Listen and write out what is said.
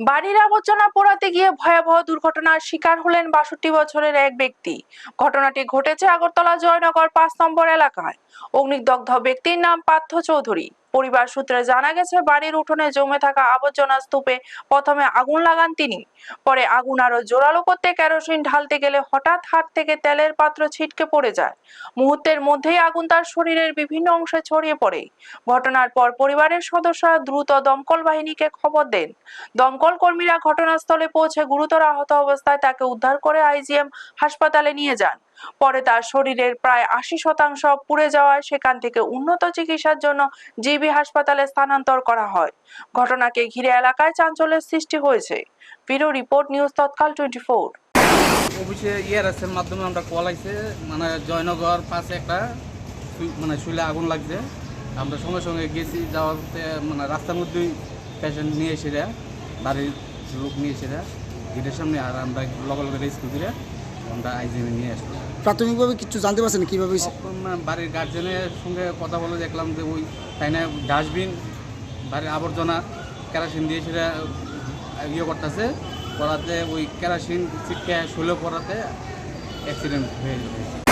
বাড়ির আবর্জনা পোড়াতে গিয়ে ভয়াবহ দুর্ঘটনার শিকার হলেন ৬২ বছরের এক ব্যক্তি। ঘটনাটি ঘটেছে আগরতলা জয়নগর ৫ নম্বর এলাকায়। অগ্নিদগ্ধ ব্যক্তির নাম পার্থ চৌধুরী। পরিবার সূত্রে জানা গেছে, বাড়ির উঠোনে জমে থাকা আবর্জনা স্তূপে প্রথমে আগুন লাগান তিনি। পরে আগুন আরো জোরালো করতে কেরোসিন ঢালতে গেলে হঠাৎ হাত থেকে তেলের পাত্র ছিটকে পড়ে যায়। মুহূর্তের মধ্যেই আগুন তার শরীরের বিভিন্ন অংশে ছড়িয়ে পড়ে। ঘটনার পর পরিবারের সদস্যরা দ্রুত দমকল বাহিনীকে খবর দেন। দমকল কর্মীরা ঘটনাস্থলে পৌঁছে গুরুতর আহত অবস্থায় তাকে উদ্ধার করে আইজিএম হাসপাতালে নিয়ে যান। পরে তার শরীরের প্রায় ৮০% পুড়ে যাওয়ায় সেখান থেকে উন্নত চিকিৎসার জন্য জিবি হাসপাতালে স্থানান্তর করা হয়। ঘটনাকে ঘিরে এলাকায় চাঞ্চল্যের সৃষ্টি হয়েছে। ব্যুরো রিপোর্ট, নিউজ তৎকাল 24। অফিসে ইয়ারএসের মাধ্যমে আমরা কল আইছে, মানে জয়নগর পাশে একটা শুলে আগুন লাগছে। আমরা সঙ্গে সঙ্গে গেছি, যাওয়াতে মানে রাস্তার মধ্যেই পেশেন্ট নিয়ে এসে দেয়, বাড়ির লোক নিয়ে এসে দেয় গেটের সামনে। আর আমরা লগে লগে রেস্কিউ করে আমরা আইজিএমে নিয়ে আসলাম। প্রাথমিকভাবে কিছু জানতে পারছেন কীভাবে? বাড়ির গার্জেনের সঙ্গে কথা বলে দেখলাম যে ওই তাই না ডাস্টবিন, বাড়ির আবর্জনা কেরোসিন দিয়ে সেটা ইয়ে করতেছে, করাতে ওই কেরোসিন ছিটকে শুলে পড়াতে অ্যাক্সিডেন্ট হয়ে গেছে।